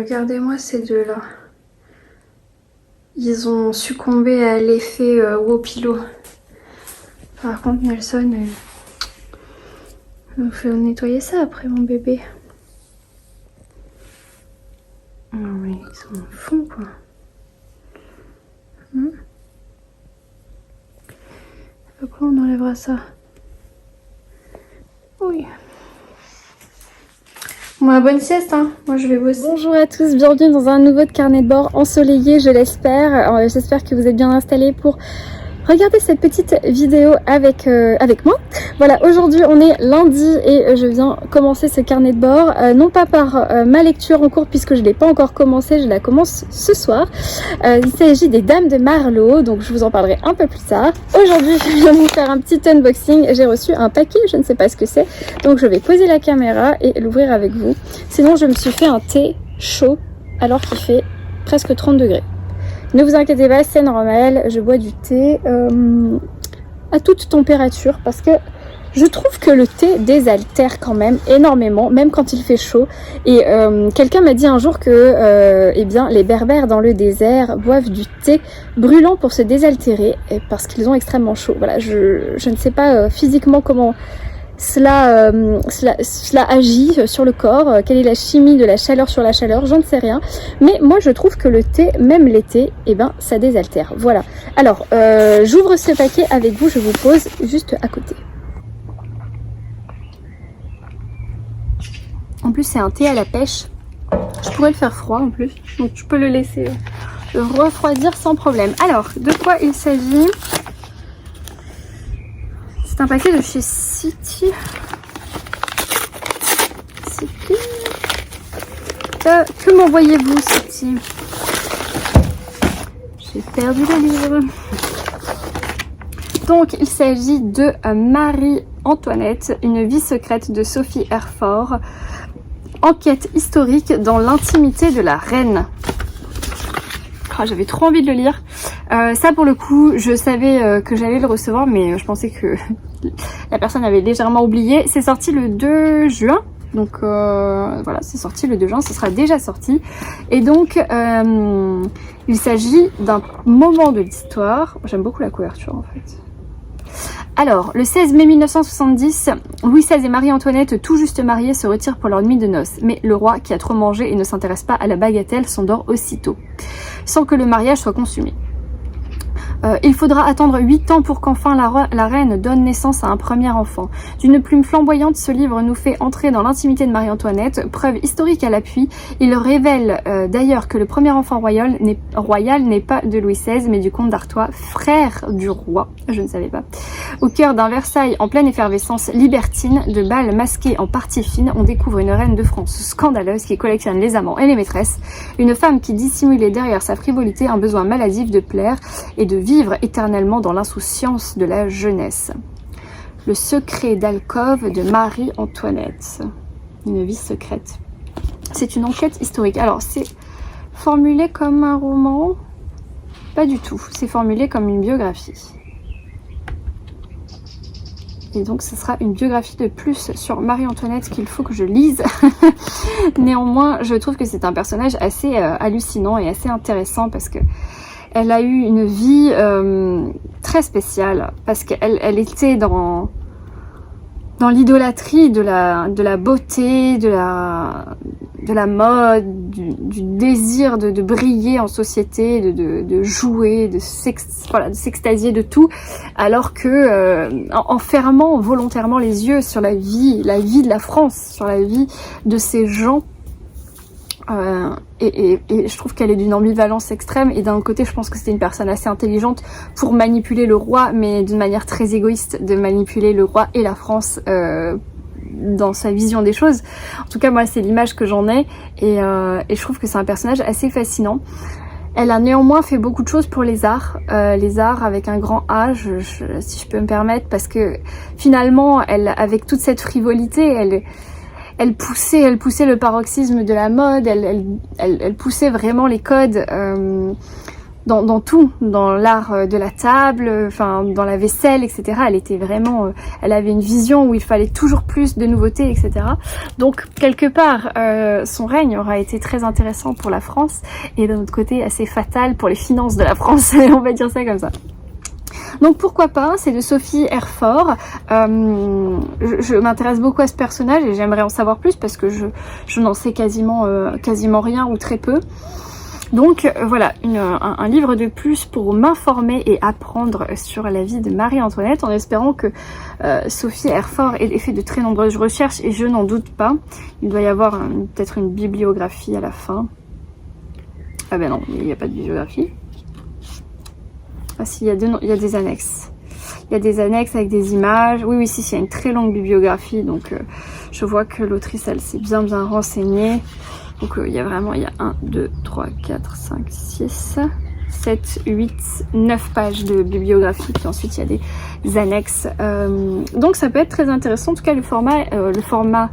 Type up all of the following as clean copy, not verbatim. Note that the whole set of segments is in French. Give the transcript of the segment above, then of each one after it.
regardez-moi ces deux-là. Ils ont succombé à l'effet Wopilo. Par contre, Nelson, il faut nettoyer ça après, mon bébé. Non mais ils sont fond quoi. Pourquoi on enlèvera ça? Oui. Bon, bonne sieste, hein. Moi je vais bosser. Bonjour à tous, bienvenue dans un nouveau carnet de bord ensoleillé, je l'espère. J'espère que vous êtes bien installés pour regarder cette petite vidéo avec moi. Voilà, aujourd'hui on est lundi et je viens commencer ce carnet de bord, non pas par ma lecture en cours puisque je ne l'ai pas encore commencé, je la commence ce soir. Il s'agit des Dames de Marlowe, donc je vous en parlerai un peu plus tard. Aujourd'hui je viens vous faire un petit unboxing, j'ai reçu un paquet, je ne sais pas ce que c'est, donc je vais poser la caméra et l'ouvrir avec vous. Sinon je me suis fait un thé chaud alors qu'il fait presque 30 degrés. Ne vous inquiétez pas, c'est normal, je bois du thé à toute température parce que je trouve que le thé désaltère quand même énormément, même quand il fait chaud. Et quelqu'un m'a dit un jour que eh bien, les berbères dans le désert boivent du thé brûlant pour se désaltérer parce qu'ils ont extrêmement chaud. Voilà, je ne sais pas physiquement comment cela agit sur le corps, quelle est la chimie de la chaleur sur la chaleur, j'en ne sais rien. Mais moi je trouve que le thé, même l'été, eh ben, ça désaltère. Voilà. Alors, j'ouvre ce paquet avec vous, je vous pose juste à côté. En plus c'est un thé à la pêche. Je pourrais le faire froid en plus, donc je peux le laisser refroidir sans problème. Alors, de quoi il s'agit ? C'est un paquet de chez City. Que m'envoyez-vous, City? J'ai perdu le livre. Donc, il s'agit de Marie-Antoinette, une vie secrète de Sophie Herford. Enquête historique dans l'intimité de la reine. Oh, j'avais trop envie de le lire. Ça pour le coup, je savais que j'allais le recevoir, mais je pensais que la personne avait légèrement oublié. C'est sorti le 2 juin. Donc voilà, c'est sorti le 2 juin, ce sera déjà sorti. Et donc, il s'agit d'un moment de l'histoire. J'aime beaucoup la couverture en fait. Alors, le 16 mai 1970, Louis XVI et Marie-Antoinette, tout juste mariés, se retirent pour leur nuit de noces. Mais le roi, qui a trop mangé et ne s'intéresse pas à la bagatelle, s'endort aussitôt, sans que le mariage soit consumé. Il faudra attendre 8 ans pour qu'enfin la reine donne naissance à un premier enfant. D'une plume flamboyante, ce livre nous fait entrer dans l'intimité de Marie-Antoinette. Preuve historique à l'appui, il révèle d'ailleurs que le premier enfant royal n'est pas de Louis XVI, mais du comte d'Artois, frère du roi. Je ne savais pas. Au cœur d'un Versailles en pleine effervescence libertine, de bals masqués en partie fine, on découvre une reine de France scandaleuse qui collectionne les amants et les maîtresses. Une femme qui dissimulait derrière sa frivolité un besoin maladif de plaire et de vivre éternellement dans l'insouciance de la jeunesse. Le secret d'alcôve de Marie-Antoinette. Une vie secrète. C'est une enquête historique. Alors, c'est formulé comme un roman? Pas du tout. C'est formulé comme une biographie. Et donc, ce sera une biographie de plus sur Marie-Antoinette qu'il faut que je lise. Néanmoins, je trouve que c'est un personnage assez hallucinant et assez intéressant parce que elle a eu une vie très spéciale parce qu'elle était dans l'idolâtrie de la beauté, de la mode, du désir de briller en société, de jouer, de s'extasier de tout, alors que en fermant volontairement les yeux sur la vie de la France, sur la vie de ces gens. Et je trouve qu'elle est d'une ambivalence extrême, et d'un côté je pense que c'était une personne assez intelligente pour manipuler le roi, mais d'une manière très égoïste de manipuler le roi et la France dans sa vision des choses. En tout cas moi c'est l'image que j'en ai, et je trouve que c'est un personnage assez fascinant. Elle a néanmoins fait beaucoup de choses pour les arts avec un grand A, si je peux me permettre, parce que finalement elle, avec toute cette frivolité, elle poussait le paroxysme de la mode, elle poussait vraiment les codes dans tout, dans l'art de la table, enfin dans la vaisselle, etc. Elle était vraiment, elle avait une vision où il fallait toujours plus de nouveautés, etc. Donc quelque part, son règne aura été très intéressant pour la France et d'un autre côté assez fatal pour les finances de la France, on va dire ça comme ça. Donc pourquoi pas, c'est de Sophie Herford. Je m'intéresse beaucoup à ce personnage et j'aimerais en savoir plus parce que je n'en sais quasiment rien ou très peu. Donc voilà, un livre de plus pour m'informer et apprendre sur la vie de Marie-Antoinette, en espérant que Sophie Herford ait fait de très nombreuses recherches, et je n'en doute pas. Il doit y avoir peut-être une bibliographie à la fin. Ah ben non, il n'y a pas de bibliographie. Ah si, il y a des annexes. Il y a des annexes avec des images. Oui, si, il y a une très longue bibliographie, donc je vois que l'autrice, elle s'est bien renseignée. Donc il y a 1, 2, 3, 4, 5, 6, 7, 8, 9 pages de bibliographie, puis ensuite il y a des annexes. Donc ça peut être très intéressant. En tout cas, le format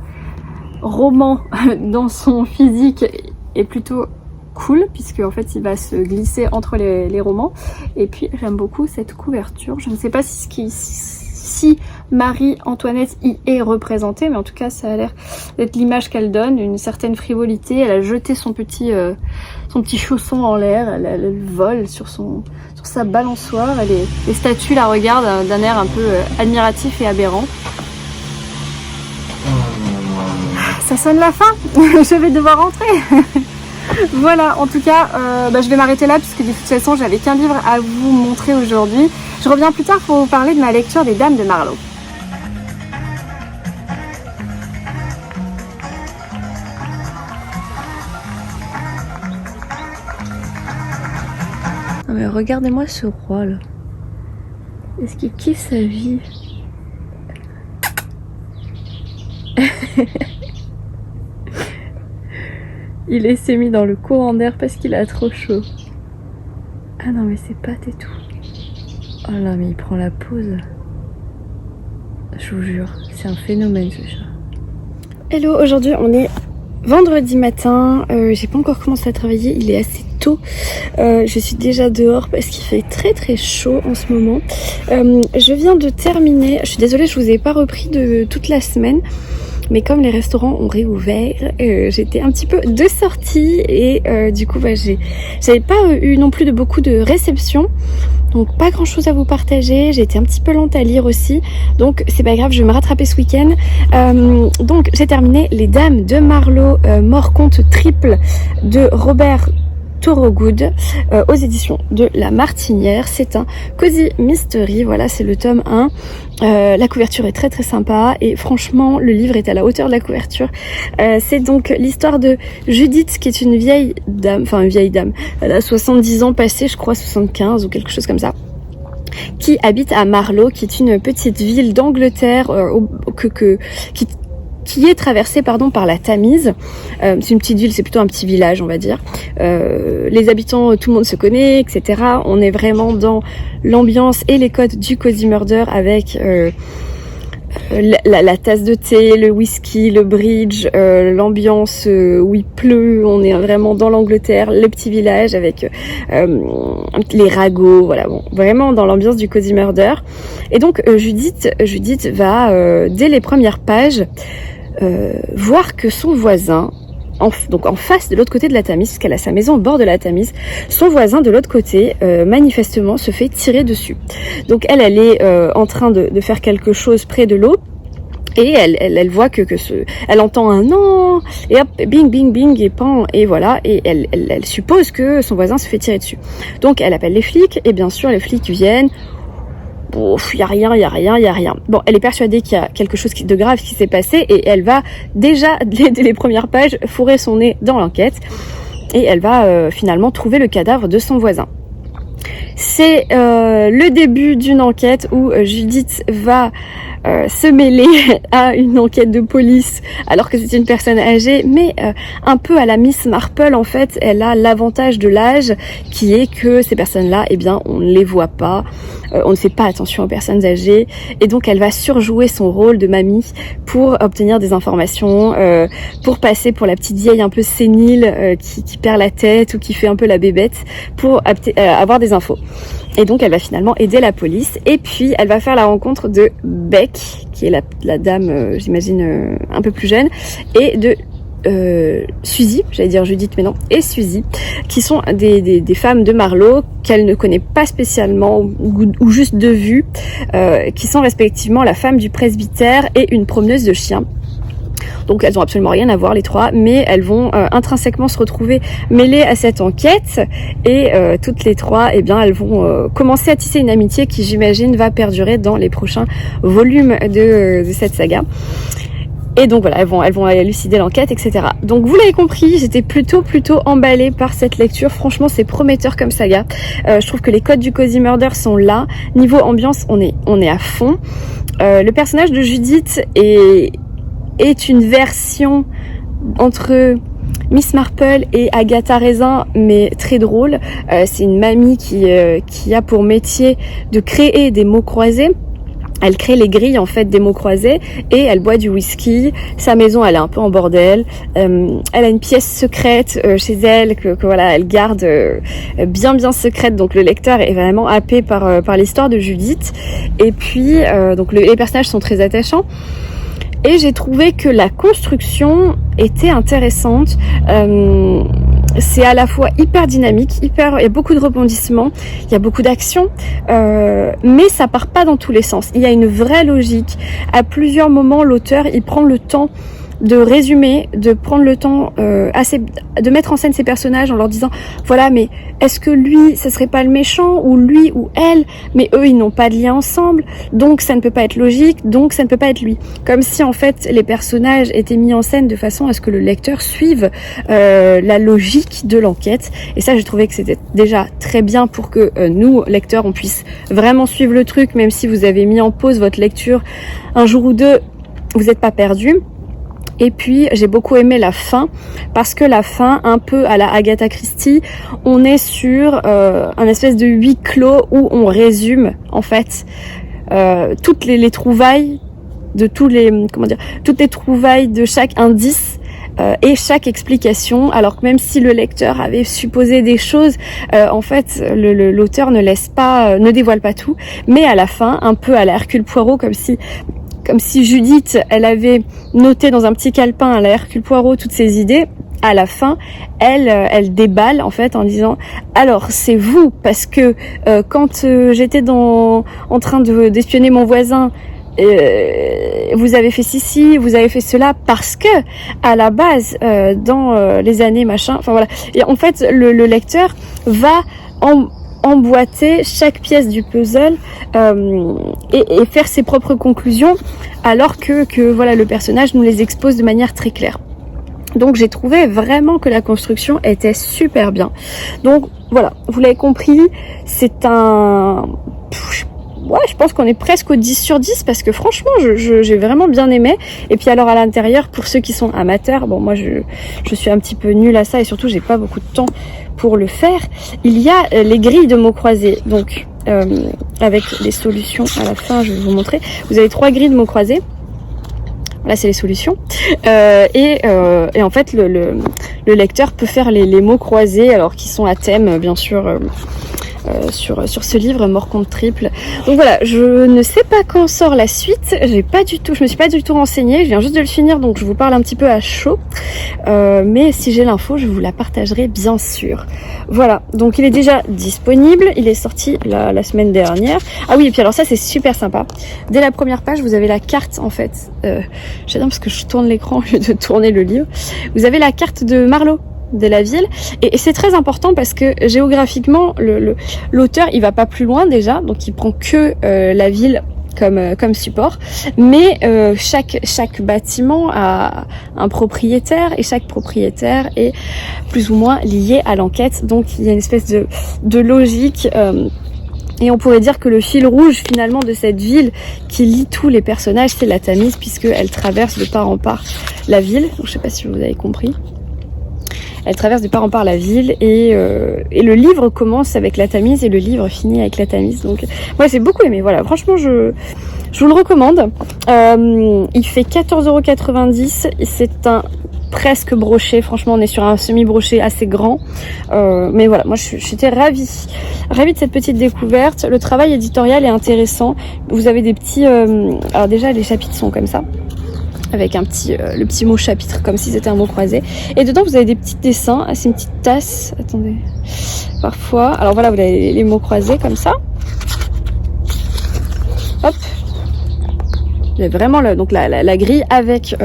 roman dans son physique est plutôt cool, puisque en fait il va se glisser entre les romans. Et puis j'aime beaucoup cette couverture. Je ne sais pas si Marie-Antoinette y est représentée, mais en tout cas ça a l'air d'être l'image qu'elle donne, une certaine frivolité. Elle a jeté son petit chausson en l'air, elle vole sur sa balançoire, les statues la regardent d'un air un peu admiratif et aberrant. Ça sonne la fin. Je vais devoir rentrer. Voilà, en tout cas, je vais m'arrêter là puisque de toute façon j'avais qu'un livre à vous montrer aujourd'hui. Je reviens plus tard pour vous parler de ma lecture des Dames de Marlowe. Non mais regardez-moi ce roi là. Est-ce qu'il kiffe sa vie? Il s'est mis dans le courant d'air parce qu'il a trop chaud. Ah non mais c'est pâte et tout. Oh là mais il prend la pause. Je vous jure, c'est un phénomène ce chat. Hello, aujourd'hui on est vendredi matin. J'ai pas encore commencé à travailler, il est assez tôt. Je suis déjà dehors parce qu'il fait très très chaud en ce moment. Je viens de terminer, je suis désolée, je vous ai pas repris de toute la semaine. Mais comme les restaurants ont réouvert, j'étais un petit peu de sortie et du coup j'avais pas eu non plus beaucoup de réceptions, donc pas grand chose à vous partager. J'ai été un petit peu lente à lire aussi, donc c'est pas grave, je vais me rattraper ce week-end. Donc j'ai terminé Les Dames de Marlowe, mort-conte triple de Robert Thorogood, aux éditions de La Martinière. C'est un cozy mystery, voilà, c'est le tome 1. La couverture est très très sympa et franchement le livre est à la hauteur de la couverture. C'est donc l'histoire de Judith, qui est une vieille dame, elle a 70 ans passés, je crois 75 ou quelque chose comme ça, qui habite à Marlowe, qui est une petite ville d'Angleterre qui est traversée par la Tamise. C'est une petite ville, c'est plutôt un petit village on va dire. Les habitants, tout le monde se connaît, etc. On est vraiment dans l'ambiance et les codes du cozy murder avec la tasse de thé, le whisky, le bridge, l'ambiance où il pleut. On est vraiment dans l'Angleterre, le petit village avec les ragots, voilà, bon, vraiment dans l'ambiance du cozy murder. Et donc Judith va dès les premières pages voir que son voisin, donc en face de l'autre côté de la Tamise, puisqu'elle a sa maison au bord de la Tamise, son voisin de l'autre côté manifestement se fait tirer dessus. Donc elle est en train de faire quelque chose près de l'eau. Et elle voit elle entend un non, et hop, bing, bing, bing, et pan, et voilà, et elle suppose que son voisin se fait tirer dessus. Donc elle appelle les flics, et bien sûr les flics viennent. Y a rien. Bon, elle est persuadée qu'il y a quelque chose de grave qui s'est passé et elle va déjà, dès les premières pages, fourrer son nez dans l'enquête et elle va finalement trouver le cadavre de son voisin. C'est le début d'une enquête où Judith va se mêler à une enquête de police alors que c'est une personne âgée, mais un peu à la Miss Marple en fait, elle a l'avantage de l'âge qui est que ces personnes-là, eh bien, on ne les voit pas, on ne fait pas attention aux personnes âgées, et donc elle va surjouer son rôle de mamie pour obtenir des informations, pour passer pour la petite vieille un peu sénile qui perd la tête ou qui fait un peu la bébête pour avoir des infos. Et donc elle va finalement aider la police, et puis elle va faire la rencontre de Beck, qui est la dame, j'imagine, un peu plus jeune, et de Suzy, j'allais dire Judith mais non, et Suzy, qui sont des femmes de Marlowe qu'elle ne connaît pas spécialement ou juste de vue, qui sont respectivement la femme du presbytère et une promeneuse de chiens. Donc elles ont absolument rien à voir les trois, mais elles vont intrinsèquement se retrouver mêlées à cette enquête, et toutes les trois, eh bien, elles vont commencer à tisser une amitié qui, j'imagine, va perdurer dans les prochains volumes de cette saga. Et donc voilà, elles vont élucider l'enquête, etc. Donc vous l'avez compris, j'étais plutôt emballée par cette lecture. Franchement, c'est prometteur comme saga. Je trouve que les codes du Cozy Murder sont là. Niveau ambiance, on est à fond. Le personnage de Judith est une version entre Miss Marple et Agatha Raisin, mais très drôle. C'est une mamie qui a pour métier de créer des mots croisés. Elle crée les grilles en fait des mots croisés, et elle boit du whisky. Sa maison, elle est un peu en bordel. Elle a une pièce secrète chez elle que voilà, elle garde bien secrète. Donc le lecteur est vraiment happé par l'histoire de Judith. Et puis donc les personnages sont très attachants. Et j'ai trouvé que la construction était intéressante. C'est à la fois hyper dynamique, il y a beaucoup de rebondissements, il y a beaucoup d'action, mais ça part pas dans tous les sens. Il y a une vraie logique. À plusieurs moments, l'auteur, il prend le temps de résumer, de prendre le temps de mettre en scène ses personnages en leur disant voilà, mais est-ce que lui ça serait pas le méchant, ou lui ou elle, mais eux ils n'ont pas de lien ensemble, donc ça ne peut pas être logique, donc ça ne peut pas être lui. Comme si en fait les personnages étaient mis en scène de façon à ce que le lecteur suive la logique de l'enquête, et ça j'ai trouvé que c'était déjà très bien pour que nous lecteurs on puisse vraiment suivre le truc, même si vous avez mis en pause votre lecture un jour ou deux, vous n'êtes pas perdu. Et puis j'ai beaucoup aimé la fin, parce que la fin, un peu à la Agatha Christie, on est sur un espèce de huis clos où on résume en fait toutes les trouvailles de toutes les trouvailles de chaque indice et chaque explication, alors que même si le lecteur avait supposé des choses, en fait l'auteur ne dévoile pas tout, mais à la fin, un peu à la Hercule Poirot, comme si Judith, elle avait noté dans un petit calepin à la Hercule Poirot toutes ses idées. À la fin, elle déballe en fait en disant alors c'est vous, parce que quand j'étais en train d'espionner mon voisin, vous avez fait ceci, vous avez fait cela, parce que à la base dans les années machin, enfin voilà. Et en fait le lecteur va emboîter chaque pièce du puzzle et faire ses propres conclusions, alors que voilà, le personnage nous les expose de manière très claire. Donc j'ai trouvé vraiment que la construction était super bien. Donc voilà, vous l'avez compris, c'est un... Ouais, je pense qu'on est presque au 10 sur 10, parce que franchement, j'ai vraiment bien aimé. Et puis alors à l'intérieur, pour ceux qui sont amateurs, bon moi je suis un petit peu nulle à ça, et surtout j'ai pas beaucoup de temps pour le faire. Il y a les grilles de mots croisés, donc avec les solutions à la fin, je vais vous montrer. Vous avez 3 grilles de mots croisés. Là, c'est les solutions. Et en fait, le lecteur peut faire les mots croisés, alors qu'ils sont à thème, bien sûr, sur ce livre, Mort contre triple. Donc voilà, je ne sais pas quand sort la suite. Je me suis pas du tout renseignée. Je viens juste de le finir, donc je vous parle un petit peu à chaud. Mais si j'ai l'info, je vous la partagerai bien sûr. Voilà, donc il est déjà disponible. Il est sorti la semaine dernière. Ah oui, et puis alors ça, c'est super sympa. Dès la première page, vous avez la carte en fait. J'adore parce que je tourne l'écran au lieu de tourner le livre. Vous avez la carte de Marlowe, de la ville, et c'est très important parce que géographiquement l'auteur il va pas plus loin déjà, donc il prend que la ville comme support, mais chaque bâtiment a un propriétaire, et chaque propriétaire est plus ou moins lié à l'enquête, donc il y a une espèce de logique Et on pourrait dire que le fil rouge finalement de cette ville qui lie tous les personnages, c'est la Tamise, puisqu'elle traverse de part en part la ville. Donc, je sais pas si vous avez compris. Elle traverse de part en part la ville et le livre commence avec la Tamise et le livre finit avec la Tamise. Donc moi j'ai beaucoup aimé, voilà, franchement je vous le recommande. Il fait 14,90 €, c'est un presque broché, franchement on est sur un semi-broché assez grand, mais voilà, moi j'étais ravie de cette petite découverte. Le travail éditorial est intéressant, vous avez des petits, alors déjà les chapitres sont comme ça, avec le petit mot chapitre comme si c'était un mot croisé, et dedans vous avez des petits dessins, c'est une petite tasse, attendez, parfois, alors voilà, vous avez les mots croisés comme ça, hop, il y a vraiment donc la grille avec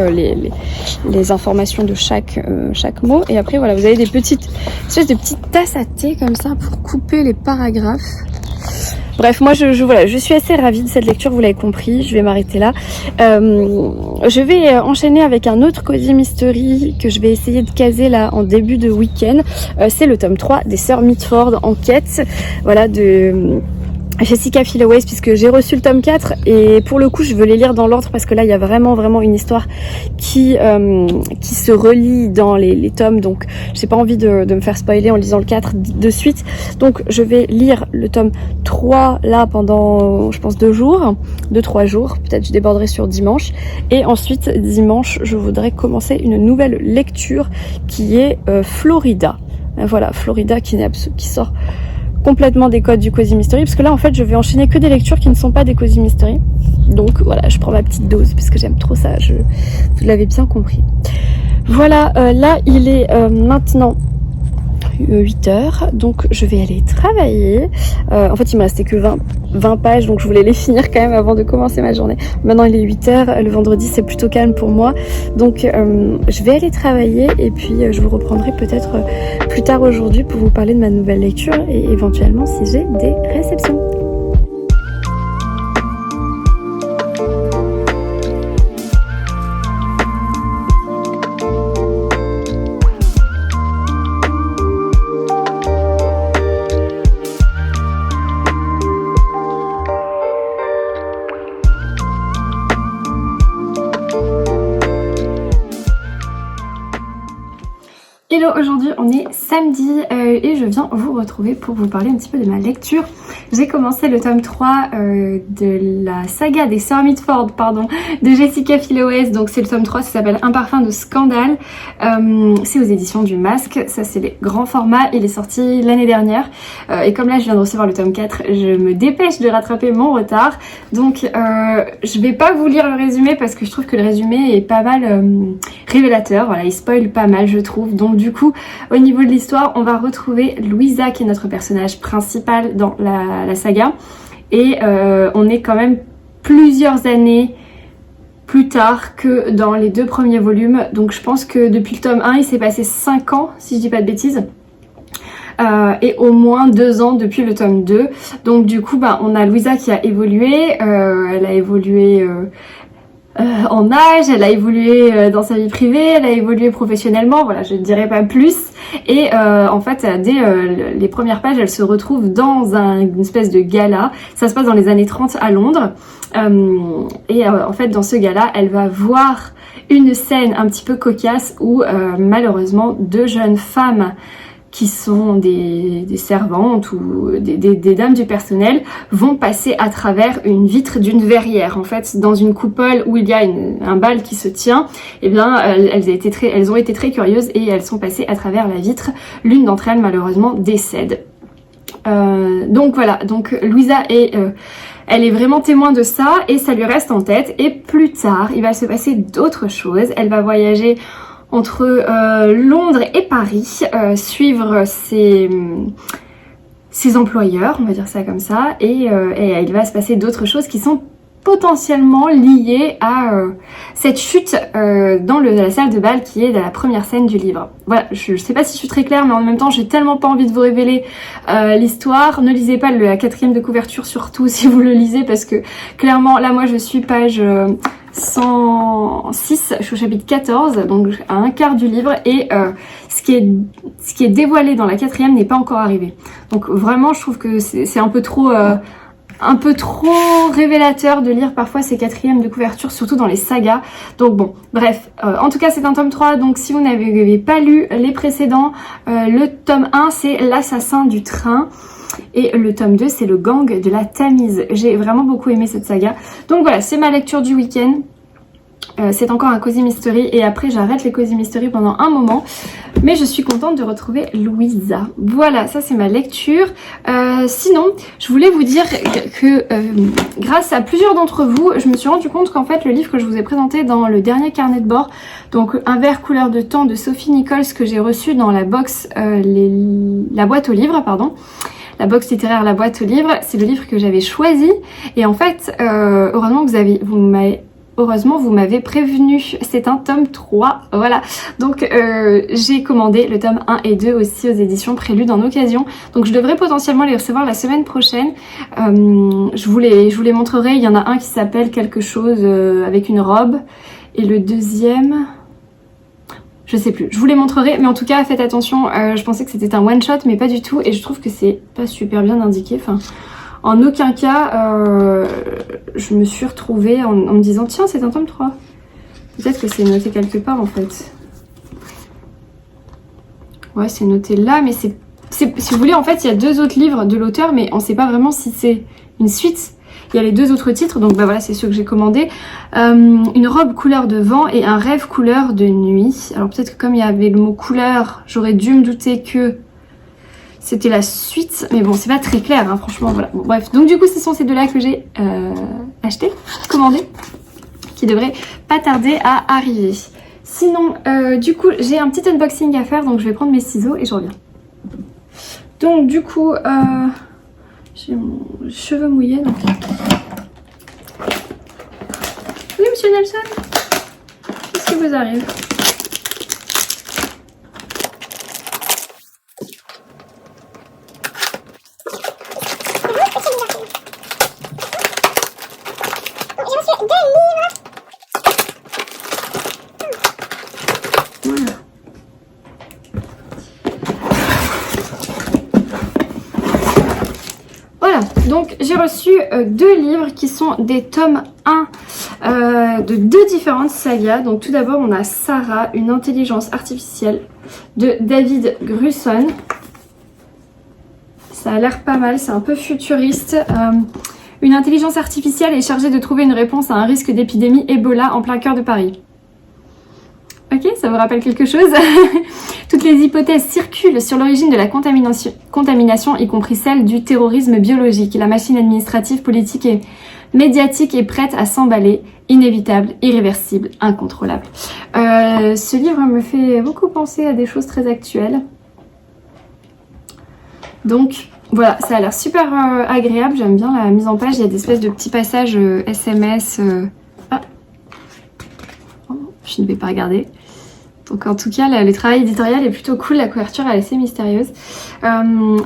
les informations de chaque mot, et après voilà, vous avez des petites espèces de petites tasses à thé comme ça pour couper les paragraphes. Bref, moi voilà, je suis assez ravie de cette lecture, vous l'avez compris, je vais m'arrêter là. Je vais enchaîner avec un autre Cozy Mystery que je vais essayer de caser là en début de week-end. C'est le tome 3 des Sœurs Mitford, enquête, voilà, de Jessica Filloway, puisque j'ai reçu le tome 4 et pour le coup je veux les lire dans l'ordre parce que là il y a vraiment une histoire qui se relie dans les tomes, donc j'ai pas envie de me faire spoiler en lisant le 4 de suite, donc je vais lire le tome 3 là pendant je pense 2-3 jours, peut-être je déborderai sur dimanche, et ensuite dimanche je voudrais commencer une nouvelle lecture qui est Florida, voilà, Florida qui sort complètement des codes du Cozy Mystery, parce que là en fait je vais enchaîner que des lectures qui ne sont pas des Cozy Mystery, donc voilà, je prends ma petite dose puisque j'aime trop ça, vous l'avez bien compris. Voilà, là il est maintenant 8h, donc je vais aller travailler. En fait il me restait que 20 pages, donc je voulais les finir quand même avant de commencer ma journée. Maintenant il est 8h, le vendredi c'est plutôt calme pour moi, donc je vais aller travailler et puis je vous reprendrai peut-être plus tard aujourd'hui pour vous parler de ma nouvelle lecture et éventuellement si j'ai des réceptions. Hello, aujourd'hui on est samedi et je viens vous retrouver pour vous parler un petit peu de ma lecture. J'ai commencé le tome 3 de la saga des Sœurs Mitford, de Jessica Filloway, donc c'est le tome 3, ça s'appelle Un parfum de scandale, c'est aux éditions du Masque, ça c'est les grands formats, il est sorti l'année dernière et comme là je viens de recevoir le tome 4, je me dépêche de rattraper mon retard, donc je vais pas vous lire le résumé parce que je trouve que le résumé est pas mal révélateur, voilà, il spoil pas mal je trouve, donc du coup au niveau de l'histoire on va retrouver Louisa qui est notre personnage principal dans la saga, et on est quand même plusieurs années plus tard que dans les 2 premiers volumes, donc je pense que depuis le tome 1 il s'est passé 5 ans si je dis pas de bêtises, et au moins 2 ans depuis le tome 2, donc du coup on a Louisa qui a évolué, elle a évolué en âge, elle a évolué dans sa vie privée, elle a évolué professionnellement, voilà, je ne dirais pas plus, et en fait dès les premières pages elle se retrouve dans une espèce de gala, ça se passe dans les années 30 à Londres, et en fait dans ce gala elle va voir une scène un petit peu cocasse où malheureusement 2 jeunes femmes qui sont des servantes ou des dames du personnel vont passer à travers une vitre d'une verrière, en fait dans une coupole où il y a un bal qui se tient, et bien elles ont été très curieuses et elles sont passées à travers la vitre, l'une d'entre elles malheureusement décède. Donc voilà, donc Louisa elle est vraiment témoin de ça et ça lui reste en tête, et plus tard il va se passer d'autres choses, elle va voyager entre Londres et Paris, suivre ses employeurs, on va dire ça comme ça, et il va se passer d'autres choses qui sont potentiellement lié à cette chute dans la salle de bal qui est dans la première scène du livre. Voilà, je sais pas si je suis très claire, mais en même temps j'ai tellement pas envie de vous révéler l'histoire. Ne lisez pas la 4e de couverture, surtout si vous le lisez, parce que clairement là moi je suis page 106, je suis au chapitre 14, donc à un quart du livre, et ce qui est dévoilé dans la 4e n'est pas encore arrivé. Donc vraiment je trouve que c'est un peu trop révélateur de lire parfois ces 4e de couverture, surtout dans les sagas. Donc bon, bref, en tout cas c'est un tome 3, donc si vous n'avez pas lu les précédents, le tome 1 c'est l'assassin du train, et le tome 2 c'est le gang de la Tamise. J'ai vraiment beaucoup aimé cette saga. Donc voilà, c'est ma lecture du week-end. C'est encore un Cozy Mystery et après j'arrête les Cozy Mystery pendant un moment, mais je suis contente de retrouver Louisa. Voilà, ça c'est ma lecture. Sinon, je voulais vous dire que grâce à plusieurs d'entre vous, je me suis rendu compte qu'en fait le livre que je vous ai présenté dans le dernier carnet de bord, donc Un verre couleur de temps de Sophie Nichols, que j'ai reçu dans la box, la boîte aux livres, pardon. La box littéraire, la boîte aux livres, c'est le livre que j'avais choisi, et en fait, heureusement vous m'avez prévenu, c'est un tome 3, voilà. Donc j'ai commandé le tome 1 et 2 aussi aux éditions Prélude en occasion. Donc je devrais potentiellement les recevoir la semaine prochaine. Je vous les montrerai, il y en a un qui s'appelle quelque chose avec une robe, et le deuxième... je sais plus, je vous les montrerai, mais en tout cas faites attention, je pensais que c'était un one shot mais pas du tout, et je trouve que c'est pas super bien indiqué, enfin... En aucun cas, je me suis retrouvée en me disant tiens c'est un tome 3. Peut-être que c'est noté quelque part en fait. Ouais, c'est noté là, mais si vous voulez en fait il y a 2 autres livres de l'auteur, mais on sait pas vraiment si c'est une suite. Il y a les 2 autres titres, donc bah voilà, c'est ceux que j'ai commandés. Une robe couleur de vent et un rêve couleur de nuit. Alors peut-être que comme il y avait le mot couleur, j'aurais dû me douter que c'était la suite, mais bon, c'est pas très clair, hein, franchement, voilà. Bon, bref, donc du coup, ce sont ces 2-là que j'ai acheté, commandé, qui devraient pas tarder à arriver. Sinon, du coup, j'ai un petit unboxing à faire, donc je vais prendre mes ciseaux et je reviens. Donc du coup, j'ai mon cheveu mouillé, donc... Oui, monsieur Nelson, qu'est-ce qui vous arrive ? Voilà, donc j'ai reçu 2 livres qui sont des tomes 1 de 2 différentes sagas. Donc tout d'abord on a Sarah, une intelligence artificielle de David Grusson. Ça a l'air pas mal, c'est un peu futuriste. Une intelligence artificielle est chargée de trouver une réponse à un risque d'épidémie Ebola en plein cœur de Paris. Ok, ça vous rappelle quelque chose? Toutes les hypothèses circulent sur l'origine de la contamination, y compris celle du terrorisme biologique. La machine administrative, politique et médiatique est prête à s'emballer, inévitable, irréversible, incontrôlable. Ce livre me fait beaucoup penser à des choses très actuelles. Donc voilà, ça a l'air super agréable, j'aime bien la mise en page, il y a des espèces de petits passages SMS. Ah, je ne vais pas regarder. Donc en tout cas, le travail éditorial est plutôt cool, la couverture est assez mystérieuse.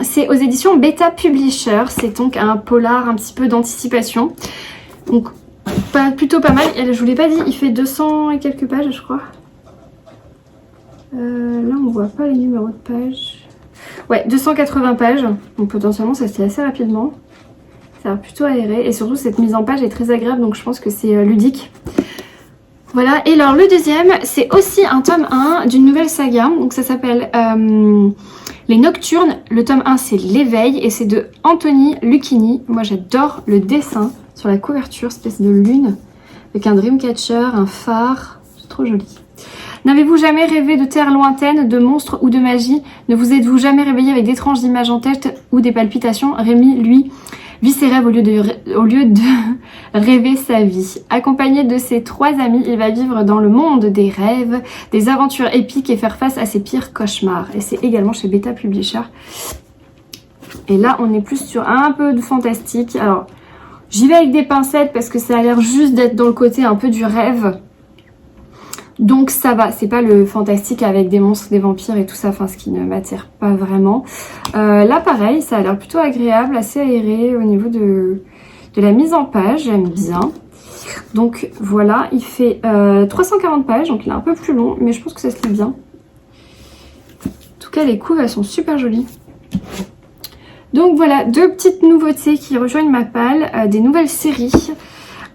C'est aux éditions Beta Publisher, c'est donc un polar un petit peu d'anticipation. Donc plutôt pas mal, je vous l'ai pas dit, il fait 200 et quelques pages je crois. Là on voit pas les numéros de pages. Ouais, 280 pages, donc potentiellement ça se lit assez rapidement. Ça a l'air plutôt aéré et surtout cette mise en page est très agréable, donc je pense que c'est ludique. Voilà, et alors le deuxième, c'est aussi un tome 1 d'une nouvelle saga, donc ça s'appelle Les Nocturnes. Le tome 1 c'est L'éveil et c'est de Anthony Lucchini. Moi j'adore le dessin sur la couverture, espèce de lune avec un dreamcatcher, un phare, c'est trop joli. N'avez-vous jamais rêvé de terres lointaines, de monstres ou de magie? Ne vous êtes-vous jamais réveillé avec d'étranges images en tête ou des palpitations? Rémi, lui, vit ses rêves au lieu de rêver sa vie. Accompagné de ses 3 amis, il va vivre dans le monde des rêves, des aventures épiques et faire face à ses pires cauchemars. Et c'est également chez Beta Publisher. Et là, on est plus sur un peu de fantastique. Alors, J'y vais avec des pincettes parce que ça a l'air juste d'être dans le côté un peu du rêve. Donc ça va, c'est pas le fantastique avec des monstres, des vampires et tout ça, enfin ce qui ne m'attire pas vraiment. Là pareil, ça a l'air plutôt agréable, assez aéré au niveau de la mise en page, j'aime bien. Donc voilà, il fait 340 pages, donc il est un peu plus long, mais je pense que ça se lit bien. En tout cas les couves elles sont super jolies. Donc voilà, 2 petites nouveautés qui rejoignent ma palle, des nouvelles séries.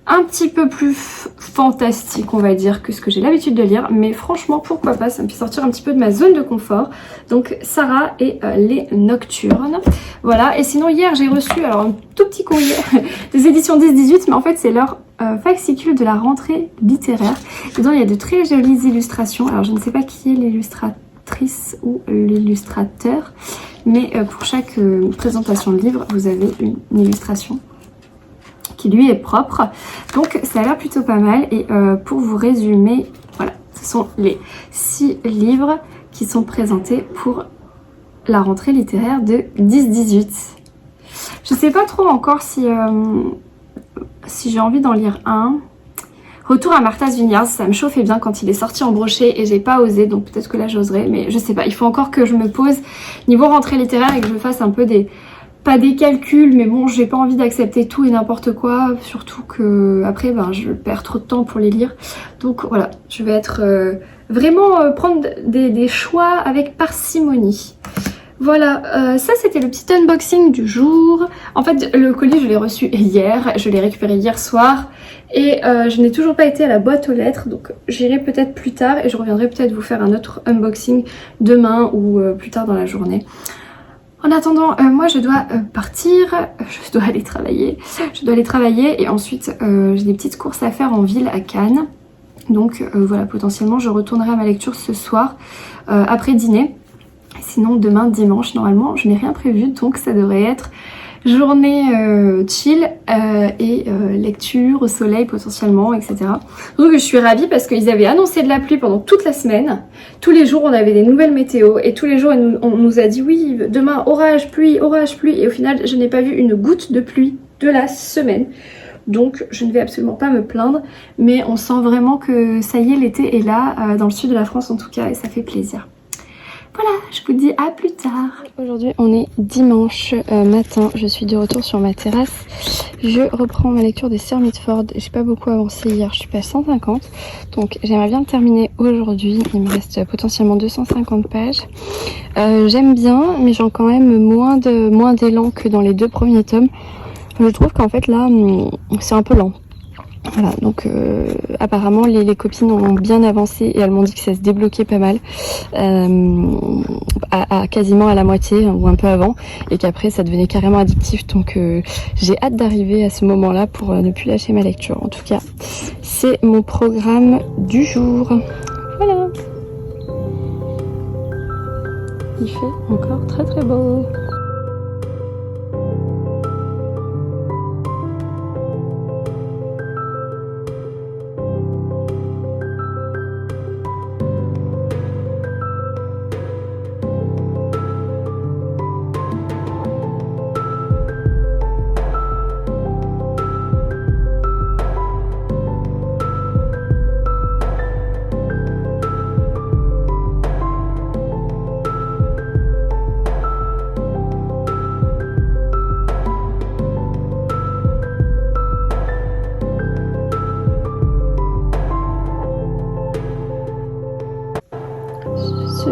Un petit peu plus fantastique on va dire que ce que j'ai l'habitude de lire, mais franchement pourquoi pas, ça me fait sortir un petit peu de ma zone de confort. Donc Sarah et les Nocturnes, voilà. Et sinon hier j'ai reçu alors un tout petit courrier des éditions 10-18, mais en fait c'est leur fascicule de la rentrée littéraire. Dedans il y a de très jolies illustrations, alors je ne sais pas qui est l'illustratrice ou l'illustrateur, mais pour chaque présentation de livre vous avez une illustration qui lui est propre, donc ça a l'air plutôt pas mal. Et pour vous résumer, voilà, ce sont les 6 livres qui sont présentés pour la rentrée littéraire de 10-18. Je sais pas trop encore si j'ai envie d'en lire un. Retour à Martha's Vineyard, ça me chauffait bien quand il est sorti en brochet et j'ai pas osé, donc peut-être que là j'oserai, mais je sais pas, il faut encore que je me pose niveau rentrée littéraire et que je fasse un peu pas des calculs, mais bon, j'ai pas envie d'accepter tout et n'importe quoi, surtout que après ben, je perds trop de temps pour les lire. Donc voilà, je vais être vraiment prendre des choix avec parcimonie. Voilà, ça c'était le petit unboxing du jour. En fait, le colis je l'ai reçu hier, je l'ai récupéré hier soir et je n'ai toujours pas été à la boîte aux lettres, donc j'irai peut-être plus tard et je reviendrai peut-être vous faire un autre unboxing demain ou plus tard dans la journée. En attendant, moi je dois partir, je dois aller travailler. Et ensuite j'ai des petites courses à faire en ville à Cannes. Donc voilà, potentiellement je retournerai à ma lecture ce soir après dîner. Sinon demain dimanche, normalement je n'ai rien prévu, donc ça devrait être journée chill et lecture au soleil potentiellement, etc. Donc je suis ravie parce qu'ils avaient annoncé de la pluie pendant toute la semaine. Tous les jours on avait des nouvelles météos et tous les jours on nous a dit oui demain orage, pluie, et au final je n'ai pas vu une goutte de pluie de la semaine. Donc je ne vais absolument pas me plaindre, mais on sent vraiment que ça y est, l'été est là, dans le sud de la France en tout cas, et ça fait plaisir. Voilà, je vous dis à plus tard. Aujourd'hui on est dimanche matin, je suis de retour sur ma terrasse. Je reprends ma lecture des Sœurs Mitford. J'ai pas beaucoup avancé hier, je suis pas à 150. Donc j'aimerais bien le terminer aujourd'hui. Il me reste potentiellement 250 pages. J'aime bien, mais j'ai quand même moins d'élan que dans les 2 premiers tomes. Je trouve qu'en fait là, c'est un peu lent. Voilà, donc apparemment les copines ont bien avancé et elles m'ont dit que ça se débloquait pas mal, quasiment à la moitié ou un peu avant, et qu'après ça devenait carrément addictif. Donc j'ai hâte d'arriver à ce moment-là pour ne plus lâcher ma lecture. En tout cas, c'est mon programme du jour. Voilà. Il fait encore très très beau.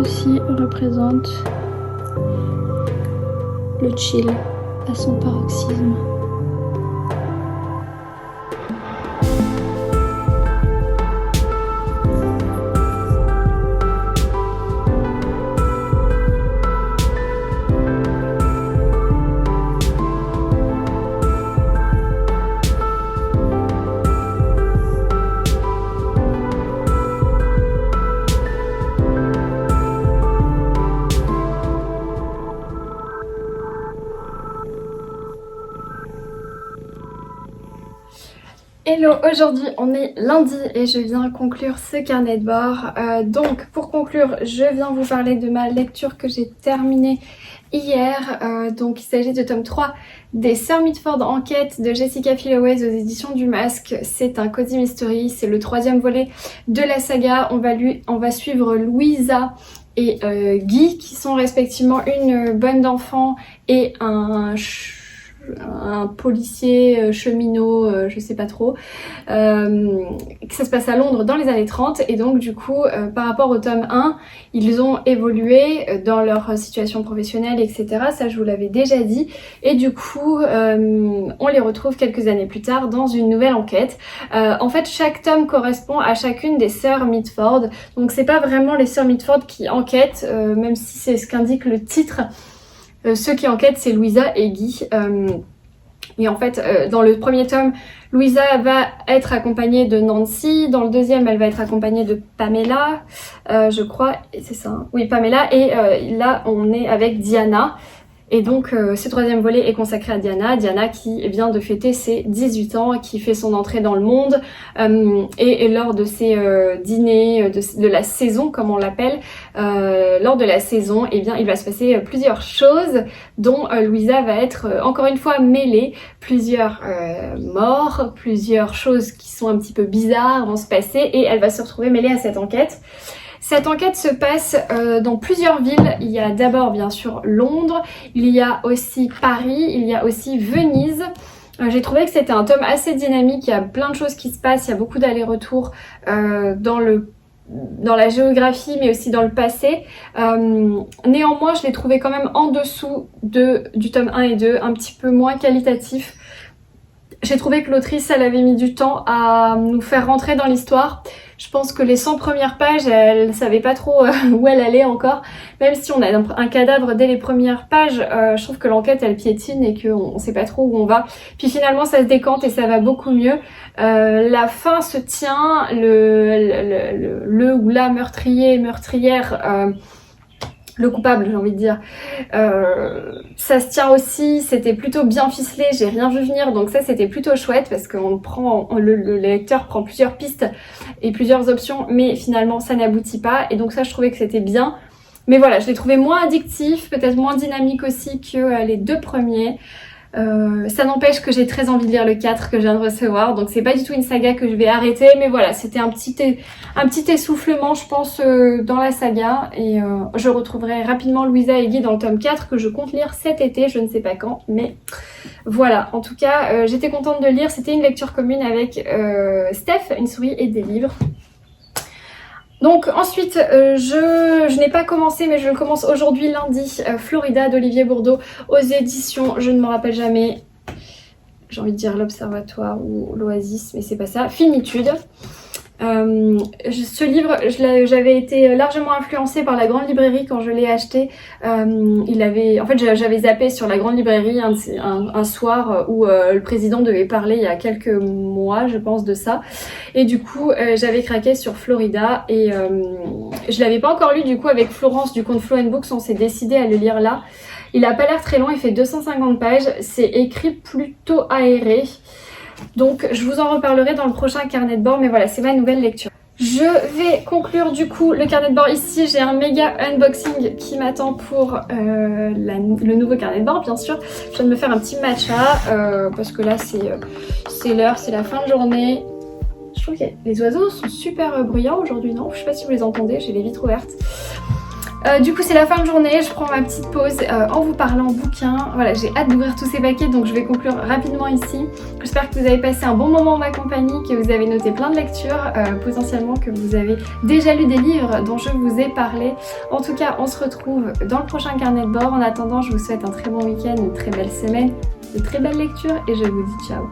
Ceci représente le chill à son paroxysme. Hello, aujourd'hui on est lundi et je viens conclure ce carnet de bord. Donc pour conclure, je viens vous parler de ma lecture que j'ai terminée hier. Donc il s'agit de tome 3 des Sœurs Mitford Enquête de Jessica Filloway aux éditions du Masque. C'est un cozy mystery, c'est le 3e volet de la saga. On va suivre Louisa et Guy qui sont respectivement une bonne d'enfant et un policier cheminot, je sais pas trop, que ça se passe à Londres dans les années 30 et donc du coup par rapport au tome 1 ils ont évolué dans leur situation professionnelle etc, ça je vous l'avais déjà dit et du coup on les retrouve quelques années plus tard dans une nouvelle enquête. En fait chaque tome correspond à chacune des sœurs Mitford, donc c'est pas vraiment les sœurs Mitford qui enquêtent, même si c'est ce qu'indique le titre. Ceux qui enquêtent c'est Louisa et Guy. Et en fait dans le premier tome Louisa va être accompagnée de Nancy, dans le deuxième elle va être accompagnée de Pamela, je crois, c'est ça, hein, oui Pamela, et là on est avec Diana. Et donc ce 3e volet est consacré à Diana qui vient de fêter ses 18 ans, qui fait son entrée dans le monde et lors de ses dîners de la saison comme on l'appelle, lors de la saison eh bien il va se passer plusieurs choses dont Louisa va être encore une fois mêlée, plusieurs morts, plusieurs choses qui sont un petit peu bizarres vont se passer et elle va se retrouver mêlée à cette enquête. Cette enquête se passe dans plusieurs villes. Il y a d'abord bien sûr Londres, il y a aussi Paris, il y a aussi Venise. J'ai trouvé que c'était un tome assez dynamique, il y a plein de choses qui se passent, il y a beaucoup d'allers-retours dans la géographie mais aussi dans le passé. Néanmoins je l'ai trouvé quand même en dessous du tome 1 et 2, un petit peu moins qualitatif. J'ai trouvé que l'autrice elle avait mis du temps à nous faire rentrer dans l'histoire. Je pense que les 100 premières pages, elle savait pas trop où elle allait encore. Même si on a un cadavre dès les premières pages, je trouve que l'enquête elle piétine et qu'on sait pas trop où on va. Puis finalement ça se décante et ça va beaucoup mieux. La fin se tient, le ou la meurtrière, le coupable j'ai envie de dire, ça se tient aussi, c'était plutôt bien ficelé, j'ai rien vu venir donc ça c'était plutôt chouette parce que le lecteur prend plusieurs pistes et plusieurs options mais finalement ça n'aboutit pas et donc ça je trouvais que c'était bien. Mais voilà, je l'ai trouvé moins addictif, peut-être moins dynamique aussi que les 2 premiers. Ça n'empêche que j'ai très envie de lire le 4 que je viens de recevoir, donc c'est pas du tout une saga que je vais arrêter, mais voilà, c'était un petit essoufflement je pense dans la saga et je retrouverai rapidement Louisa et Guy dans le tome 4 que je compte lire cet été, je ne sais pas quand, mais voilà, en tout cas j'étais contente de lire, c'était une lecture commune avec Steph, une souris et des livres. Donc ensuite, je n'ai pas commencé mais je le commence aujourd'hui lundi, Florida d'Olivier Bourdeau aux éditions, je ne me rappelle jamais, j'ai envie de dire l'Observatoire ou l'Oasis mais c'est pas ça, Finitude. Ce livre, j'avais été largement influencée par la grande librairie quand je l'ai acheté. En fait j'avais zappé sur la grande librairie un soir où le président devait parler il y a quelques mois je pense de ça et du coup j'avais craqué sur Florida et je l'avais pas encore lu du coup avec Florence du compte Flow & Books, on s'est décidé à le lire là. Il a pas l'air très long, il fait 250 pages, c'est écrit plutôt aéré. Donc je vous en reparlerai dans le prochain carnet de bord, mais voilà, c'est ma nouvelle lecture. Je vais conclure du coup le carnet de bord ici. J'ai un méga unboxing qui m'attend pour le nouveau carnet de bord bien sûr. Je viens de me faire un petit matcha parce que là c'est l'heure, c'est la fin de journée. Je trouve que les oiseaux sont super bruyants aujourd'hui, non? Je sais pas si vous les entendez, j'ai les vitres ouvertes. Du coup c'est la fin de journée, je prends ma petite pause en vous parlant bouquin. Voilà, j'ai hâte d'ouvrir tous ces paquets donc je vais conclure rapidement ici. J'espère que vous avez passé un bon moment en ma compagnie, que vous avez noté plein de lectures, potentiellement que vous avez déjà lu des livres dont je vous ai parlé. En tout cas on se retrouve dans le prochain carnet de bord. En attendant je vous souhaite un très bon week-end, une très belle semaine, de très belles lectures et je vous dis ciao.